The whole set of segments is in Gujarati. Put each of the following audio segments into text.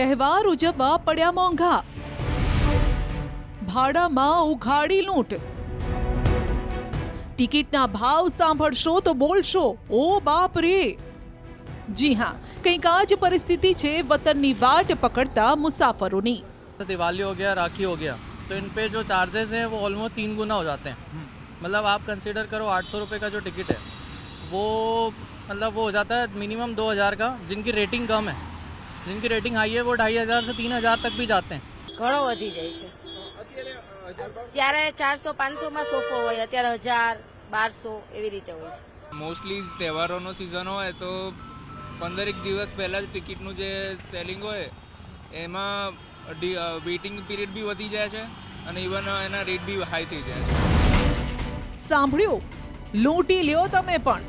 તહેવાર ઉજવવા પડ્યા મોંઘા, ભાડામાં ઉઘાડી લૂંટ, ટિકિટના ભાવ સાંભળશો તો બોલશો ઓ બાપ રે। जी हाँ, કંઈક આ જ પરિસ્થિતિ છે વતનની વાટ પકડતા મુસાફરોની। दिवाली हो गया, राखी हो गया, तो इन पे जो चार्जेस हैं वो ऑलमोस्ट 3 गुना हो जाते हैं। मतलब आप कंसीडर करो 800 रुपये का जो टिकट है वो मतलब वो हो जाता है मिनिमम 2000 का। जिनकी रेटिंग कम है, जिनकी रेटिंग हाई है वो 2500 से 3000 तक भी जाते हैं। ઘણો વધી જાય છે। ત્યારે 400-500 માં સોફો હોય, અત્યારે 1000-1200 એવી રીતે હોય છે। મોસ્ટલી તહેવારોનો સિઝન હોય તો 15 દિવસ પહેલાં જ ટિકિટનું જે સેલિંગ હોય એમાં વેઇટિંગ પીરિયડ બી વધી જાય છે અને ઇવન એના રેટ બી હાઈ થઈ જાય છે। સાંભળ્યું? લૂંટી લ્યો તમે પણ।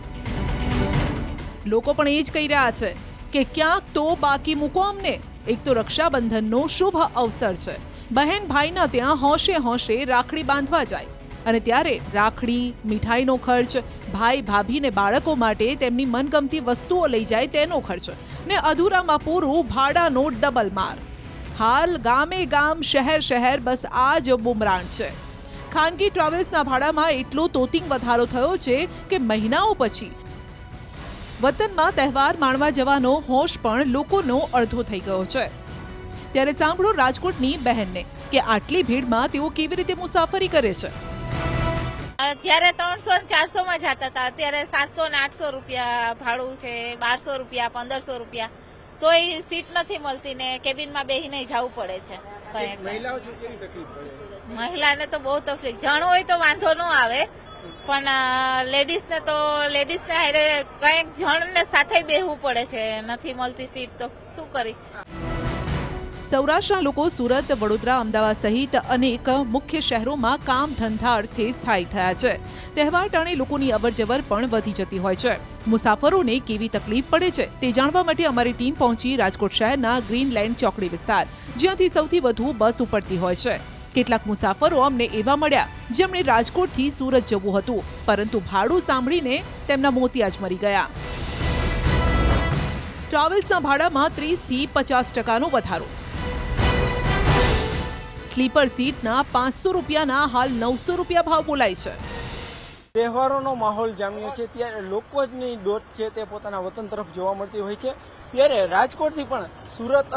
લોકો પણ એ જ કહી રહ્યા છે કે ક્યાંક તો બાકી મૂકો અમને। એક તો રક્ષાબંધનનો શુભ અવસર છે, બહેન ભાઈના ત્યાં હોંશે હોંશે રાખડી બાંધવા જાય અને ત્યારે રાખડી, મીઠાઈનો ખર્ચ, ભાઈ ભાભી ને બાળકો માટે તેમની મનગમતી વસ્તુઓ લઈ જાય તેનો ખર્ચ ને અધૂરામાં પૂરું ભાડાનો ડબલ માર। હાલ ગામે ગામ, શહેર શહેર બસ આ જ બુમરાણ છે। ખાનગી ટ્રાવેલ્સના ભાડામાં એટલો તોતિંગ વધારો થયો છે કે મહિનાઓ પછી વતનમાં તહેવાર માણવા જવાનો હોશ પણ લોકોનો અડધો થઈ ગયો છે। ત્યારે સાંભળો રાજકોટની બહેનને કે આટલી ભીડમાં તેઓ કેવી રીતે મુસાફરી કરે છે। ત્યારે 300-400 માં જતા હતા, અત્યારે 700-800 રૂપિયા ભાડું છે, 1200 રૂપિયા, 1500 રૂપિયા, તોય સીટ નથી મળતી ને કેબિનમાં બેસીને જવું પડે છે। મહિલાને તો બહુ તકલીફ, જણ હોય તો વાંધો ન આવે, પણ લેડીઝને હારે કંઈક જણને સાથે બેસવું પડે છે, નથી મળતી સીટ તો શું કરી। સૌરાષ્ટ્રના લોકો સુરત, વડોદરા, અમદાવાદ સહિત અનેક મુખ્ય શહેરોમાં કામ ધંધા અર્થે સ્થાયી થયા છે। તહેવાર ટાણે લોકોની અવરજવર પણ વધી જતી હોય છે। મુસાફરોને કેવી તકલીફ પડે છે તે જાણવા માટે અમારી ટીમ પહોંચી રાજકોટ શહેરના ગ્રીનલેન્ડ ચોકડી વિસ્તાર, જ્યાંથી સૌથી વધુ બસ ઉપડતી હોય છે। કેટલાક મુસાફરો અમને એવા મળ્યા જેમણે રાજકોટથી સુરત જવું હતું, પરંતુ ભાડું સાંભળીને તેમના મોતિયા જ મરી ગયા। ટ્રાવેલ્સના ભાડામાં 30થી 50% વધારો, સ્લીપર સીટના 500 રૂપિયાના હાલ 900 રૂપિયા ભાવ બોલાય છે। તહેવારોનો માહોલ જામ્યો છે ત્યારે લોકોની દોટ છે તે પોતાના વતન તરફ જોવા મળતી હોય છે। ત્યારે રાજકોટથી પણ સુરત,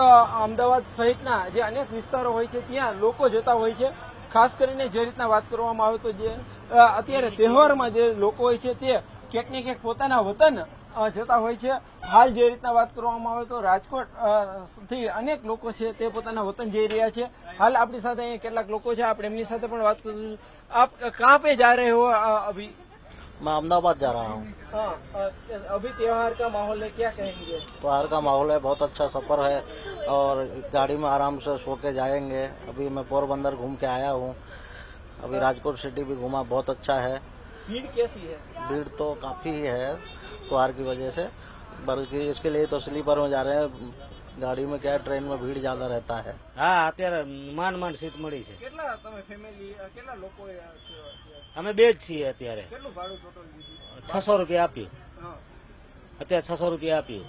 અમદાવાદ સહિતના જે અનેક વિસ્તારો હોય છે ત્યાં લોકો જતા હોય છે। ખાસ કરીને જે રીતના વાત કરવામાં આવે તો જે અત્યારે તહેવારમાં જે લોકો હોય છે તે ક્યાંક ને ક્યાંક પોતાના વતન જતા હોય છે। હાલ જે રીતના વાત કરવામાં આવે તો રાજકોટ થી અનેક લોકો છે તે પોતાના વતન જઈ રહ્યા છે। હાલ આપણી સાથે અહીંયા કેટલાક લોકો છે, આપણે એમની સાથે પણ વાત કરીશું। आप कहाँ पे जा रहे हो अभी? मैं अहमदाबाद जा रहा हूँ। अभी त्योहार का माहौल है, क्या कहेंगे? त्योहार का माहौल है, बहुत अच्छा सफर है और गाड़ी में आराम से सो के जाएंगे। अभी मैं पोरबंदर घूम के आया हूँ, अभी राजकोट सिटी भी घूमा, बहुत अच्छा है। भीड़ कैसी है? भीड़ तो काफी है त्योहार की वजह से, बल्कि इसके लिए तो स्लीपर में जा रहे हैं। गाड़ी में क्या है, ट्रेन में भीड़ ज्यादा रहता है। हाँ, અત્યારે માંડ સીટ મળી છે। કેટલા તમે ફેમિલી કેટલા લોકો અમે બે જ છીએ અત્યારે। કેટલું ભાડું ટોટલ દીધું? 600 રૂપિયા આપ્યું, અત્યારે 600 રૂપિયા આપ્યું।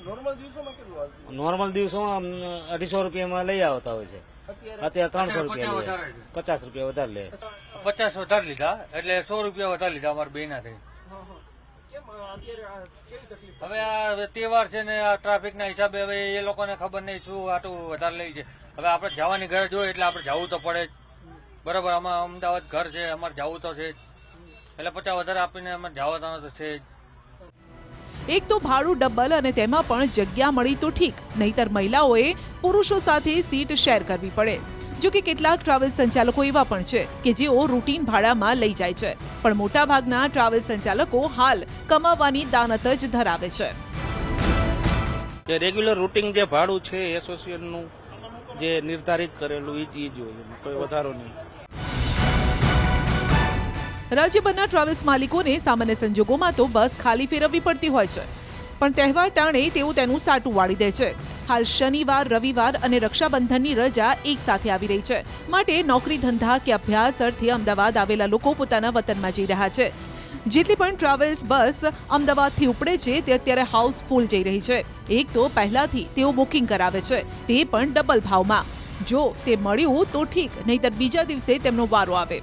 નોર્મલ દિવસોમાં કેટલું આવતું? નોર્મલ દિવસોમાં 250 રૂપિયામાં લઈ આવતા હોય છે, અત્યારે 300 રૂપિયા લે, 50 રૂપિયા વધારે લે। 50 વધારે લીધા એટલે 100 રૂપિયા વધારે લીધા અમારા બેના થઈ। હવે આ તહેવાર છે ને આ ટ્રાફિકના હિસાબે હવે એ લોકોને ખબર નહીં શું આટલું વધારે લઈ છે। હવે આપણે જવાની ઘર જોઈએ એટલે આપણે જવું તો પડે જ, બરાબર। આમાં અમદાવાદ ઘર છે, અમારે જવું તો છે જ, એટલે 50 વધારે આપીને અમારે જવાનું તો છે જ। એક તો ભાડું ડબલ અને તેમાં પણ જગ્યા મળી તો ઠીક, નહીતર મહિલાઓએ પુરુષો સાથે સીટ શેર કરવી પડે। જો કે કેટલાક ટ્રાવેલ સંચાલકો એવા પણ છે કે જેઓ રૂટીન ભાડામાં લઈ જાય છે, પણ મોટાભાગના ટ્રાવેલ સંચાલકો હાલ કમાવાની દાનત જ ધરાવે છે। જે રેગ્યુલર રૂટિન જે ભાડું છે એસોસિએશનનું જે નિર્ધારિત કરેલું એ જ હોય, કોઈ વધારો નહીં। રાજ્યભરના ટ્રાવેલ્સ માલિકોને સામાન્ય સંજોગોમાં તો બસ ખાલી ફેરવવી પડતી હોય છે, પણ તહેવાર ટાણે તેઓ તેનું સાટું વાળી દે છે। હાલ શનિવાર, રવિવાર અને રક્ષાબંધનની રજા એક સાથે આવી રહી છે, માટે નોકરી ધંધા કે અભ્યાસ અર્થે અમદાવાદ આવેલા લોકો પોતાના વતનમાં જઈ રહ્યા છે। જેટલી પણ ટ્રાવેલ્સ બસ અમદાવાદથી ઉપડે છે તે અત્યારે હાઉસફુલ જઈ રહી છે. એક તો પહેલાથી તેઓ બુકિંગ કરાવે છે, તે પણ ડબલ ભાવમાં. જો તે મળ્યું તો ઠીક, નહીતર બીજા દિવસે તેમનો વારો આવે.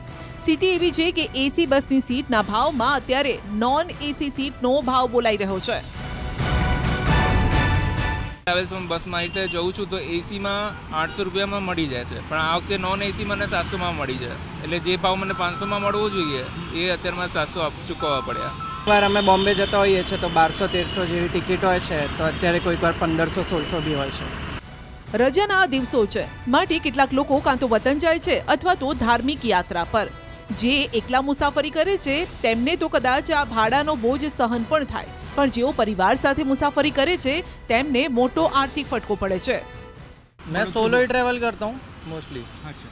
સ્થિતિ એવી છે કે એસી બસની સીટના ભાવમાં અત્યારે નોન એસી સીટનો ભાવ બોલાઈ રહ્યો છે. ટ્રાવેલ્સમાં બસમાં રીતે જઉં છું તો એસીમાં 800 રૂપિયામાં મળી જાય છે, પણ આ વખતે નોન એસી મને 700માં મળી જાય. એટલે જે ભાવ મને 500માં મળવો જોઈએ એ અત્યારે મને 700 ચૂકવવા પડ્યા. વાર અમે બોમ્બે જતા હોઈએ છીએ તો 1200-1300 જેવી ટિકિટ હોય છે, તો અત્યારે કોઈક વાર 1500-1600 બી હોય છે. રજાના આ દિવસો છે, માટે કેટલાક લોકો કાં તો વતન જાય છે અથવા તો ધાર્મિક યાત્રા પર. જે એકલા મુસાફરી કરે છે તેમને તો કદાચ આ ભાડાનો બોજ સહન પણ થાય, પણ જેઓ પરિવાર સાથે મુસાફરી કરે છે તેમને મોટો આર્થિક ફટકો પડે છે. मैं सोलो ही ट्रैवल करता हूँ मोस्टली. अच्छा,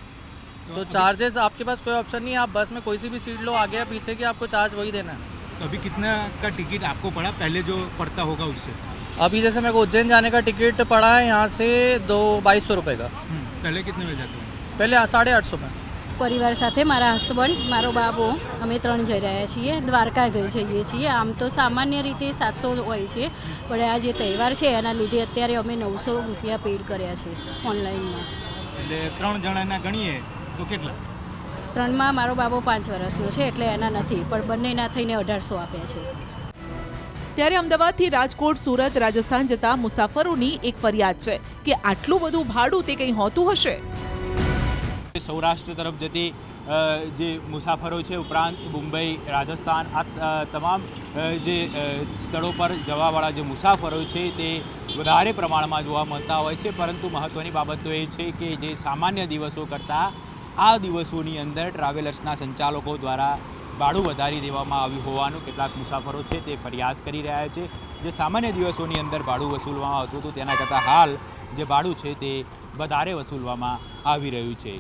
तो चार्जेस आपके पास कोई ऑप्शन नहीं है, आप बस में कोई सी भी सीट लो, आगे या पीछे की आपको चार्ज वही देना है. तो अभी कितना का टिकट आपको पड़ा, पहले जो पड़ता होगा उससे? अभी जैसे मेरे को उज्जैन जाने का टिकट पड़ा है यहाँ से 2200 रुपये का. पहले कितने में जाते हो? पहले 850 में. પરિવાર સાથે મારા હસબન્ડ, મારો બાબો, અમે 3 જઈ રહ્યા છીએ. દ્વારકા જઈએ છીએ. આમ તો સામાન્ય રીતે 700 હોય છે, પણ આ જે તહેવાર છે એના લીધે અત્યારે અમે 900 રૂપિયા પેડ કર્યા છે ઓનલાઈનમાં. એટલે 3 જણાના ગણીએ તો કેટલા? 3માં મારો બાબો 5 વર્ષનો છે એટલે એના નથી, પણ બંનેના થઈને 1800 આપ્યા છે. ત્યારે અમદાવાદથી રાજકોટ, સુરત, રાજસ્થાન જતા મુસાફરોની એક ફરિયાદ છે કે આટલું બધું ભાડું તે કંઈ હોતું હશે? સૌરાષ્ટ્ર તરફ જતી જે મુસાફરો છે, ઉપરાંત મુંબઈ, રાજસ્થાન, આ તમામ જે સ્થળો પર જવાવાળા જે મુસાફરો છે તે વધારે પ્રમાણમાં જોવા મળતા હોય છે. પરંતુ મહત્ત્વની બાબત તો એ છે કે જે સામાન્ય દિવસો કરતાં આ દિવસોની અંદર ટ્રાવેલર્સના સંચાલકો દ્વારા ભાડું વધારી દેવામાં આવ્યું હોવાનું કેટલાક મુસાફરો છે તે ફરિયાદ કરી રહ્યા છે. જે સામાન્ય દિવસોની અંદર ભાડું વસૂલવામાં આવતું હતું તેના કરતાં હાલ જે ભાડું છે તે વધારે વસૂલવામાં આવી રહ્યું છે.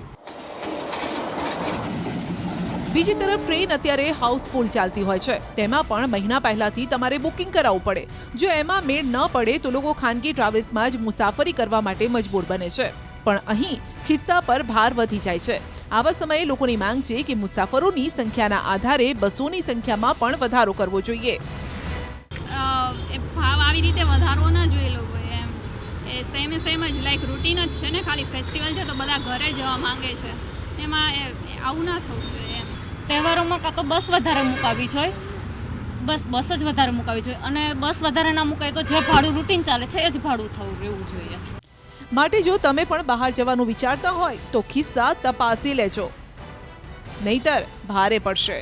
બીજી તરફ ટ્રેન અત્યારે હાઉસફુલ ચાલતી હોય છે, તેમાં પણ મહિના પહેલાથી તમારે બુકિંગ કરાવવું પડે. જો એમાં મેળ ન પડે તો લોકો ખાનગી ટ્રાવેલ્સમાં જ મુસાફરી કરવા માટે મજબૂર બને છે. પણ અહીં ખિસ્સા પર ભાર વધી જાય છે. આવા સમયે લોકોની માંગ છે કે મુસાફરોની સંખ્યાના આધારે બસોની સંખ્યામાં પણ વધારો કરવો જોઈએ. ભાવ આવી રીતે વધારવો ના જોઈએ લોકોએ. એમ એ સેમ જ લાઈક રૂટીન જ છે ને, ખાલી ફેસ્ટિવલ છે તો બધા ઘરે જવા માંગે છે, એમાં આવું ના થવું જોઈએ. એમ તહેવારોમાં કાં તો બસ વધારે મુકાવી જોઈએ, બસ જ વધારે મુકાવી જોઈએ, અને બસ વધારે ના મુકાય તો જે ભાડું રૂટીન ચાલે છે એ જ ભાડું થવું રહેવું જોઈએ. માટે જો તમે પણ બહાર જવાનું વિચારતા હોય તો ખિસ્સા તપાસી લેજો, નહીતર ભારે પડશે.